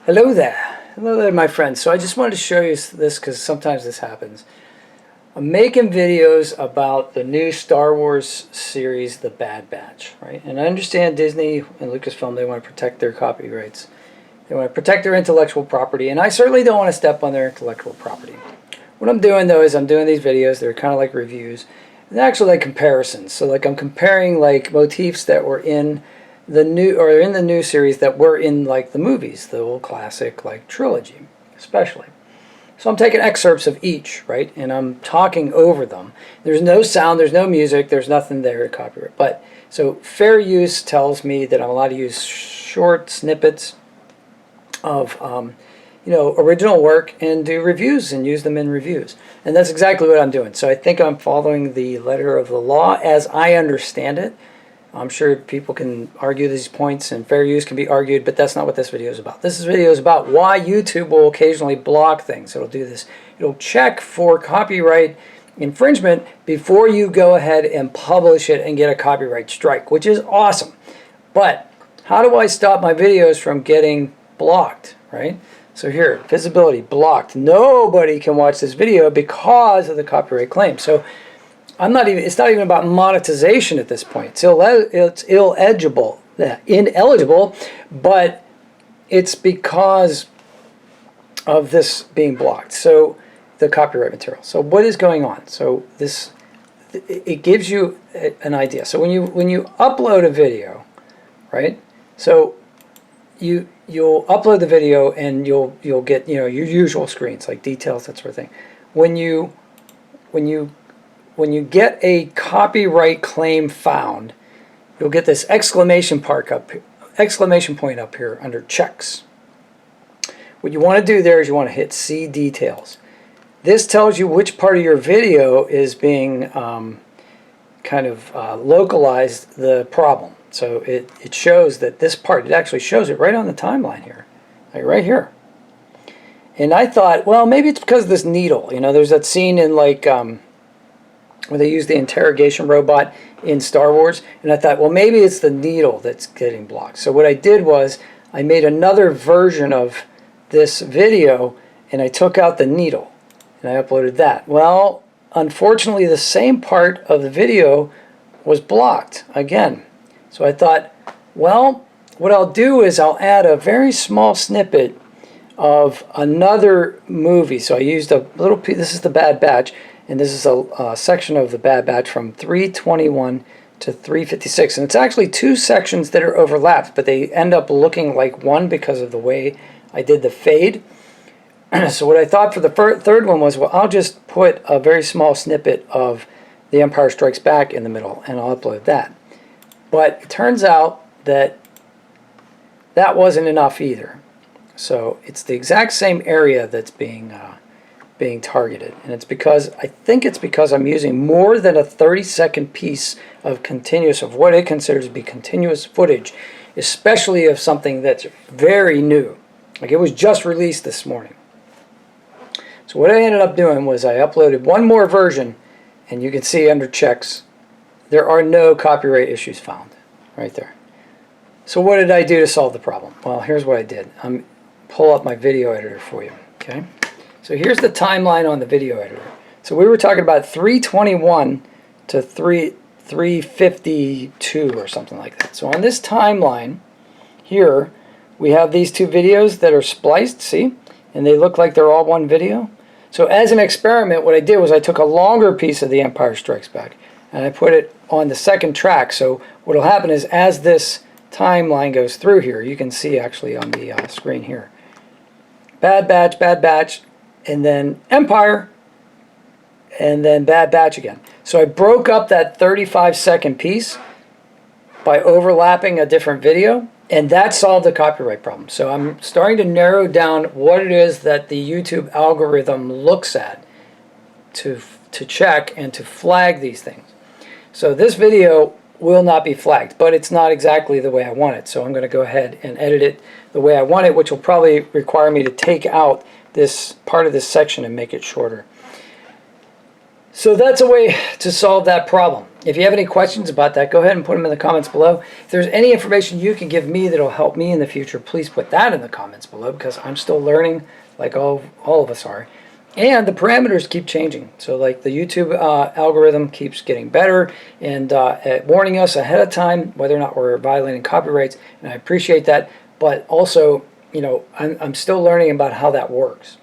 Hello there, my friends. So I just wanted to show you this because sometimes this happens. I'm making videos about the new Star Wars series, The Bad Batch, right? And I understand Disney and Lucasfilm, they want to protect their copyrights. They want to protect their intellectual property, and I certainly don't want to step on their intellectual property. What I'm doing, though, is I'm doing these videos. They're kind of like reviews. They're actually like comparisons. So like I'm comparing like motifs that were in the new series that were in like the movies, the old classic like trilogy, especially. So I'm taking excerpts of each, right, and I'm talking over them. There's no sound, there's no music, there's nothing there to copyright. But so fair use tells me that I'm allowed to use short snippets of original work and do reviews and use them in reviews. And that's exactly what I'm doing. So I think I'm following the letter of the law as I understand it. I'm sure people can argue these points and fair use can be argued, but that's not what this video is about. This video is about why YouTube will occasionally block things. It'll do this. It'll check for copyright infringement before you go ahead and publish it and get a copyright strike, which is awesome. But how do I stop my videos from getting blocked, right? So here, visibility blocked. Nobody can watch this video because of the copyright claim. So it's not even about monetization at this point. It's ineligible, but it's because of this being blocked. So the copyright material. So what is going on? So it gives you an idea. So when you upload a video, right? So you'll upload the video and you'll get your usual screens like details, that sort of thing. When you get a copyright claim found, you'll get this exclamation point up here under checks. What you want to do there is you want to hit see details. This tells you which part of your video is being localized the problem. So it shows that this part, it actually shows it right on the timeline here, like right here. And I thought, well, maybe it's because of this needle. There's that scene in like where they use the interrogation robot in Star Wars, and I thought, well, maybe it's the needle that's getting blocked. So what I did was I made another version of this video, and I took out the needle, and I uploaded that. Well, unfortunately, the same part of the video was blocked again. So I thought, well, what I'll do is I'll add a very small snippet of another movie. So I used a little piece. This is The Bad Batch, and this is a section of The Bad Batch from 321 to 356. And it's actually two sections that are overlapped, but they end up looking like one because of the way I did the fade. So what I thought for the third one was, well, I'll just put a very small snippet of The Empire Strikes Back in the middle, and I'll upload that. But it turns out that that wasn't enough either. So it's the exact same area that's being targeted, and I think it's because I'm using more than a 30-second piece of what it considers to be continuous footage, especially of something that's very new. Like it was just released this morning. So what I ended up doing was I uploaded one more version, and you can see under checks, there are no copyright issues found, right there. So what did I do to solve the problem? Well, here's what I did. I'm pull up my video editor for you, okay? So here's the timeline on the video editor. So we were talking about 321 to 352 or something like that. So on this timeline here, we have these two videos that are spliced, see? And they look like they're all one video. So as an experiment, what I did was I took a longer piece of The Empire Strikes Back and I put it on the second track. So what will happen is as this timeline goes through here, you can see actually on the screen here, Bad Batch, and then Empire, and then Bad Batch again. So I broke up that 35-second piece by overlapping a different video, and that solved the copyright problem. So I'm starting to narrow down what it is that the YouTube algorithm looks at to check and to flag these things. So this video will not be flagged, but it's not exactly the way I want it. So I'm going to go ahead and edit it the way I want it, which will probably require me to take out this part of this section and make it shorter. So that's a way to solve that problem. If you have any questions about that, go ahead and put them in the comments below. If there's any information you can give me that'll help me in the future, please put that in the comments below, because I'm still learning, like all of us are. And the parameters keep changing. So like the YouTube algorithm keeps getting better and warning us ahead of time whether or not we're violating copyrights, and I appreciate that. But also, you know, I'm still learning about how that works.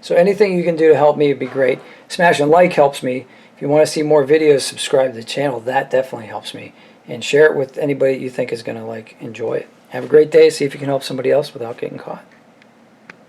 So anything you can do to help me would be great. Smashing like helps me. If you want to see more videos, subscribe to the channel. That definitely helps me. And share it with anybody you think is going to enjoy it. Have a great day. See if you can help somebody else without getting caught.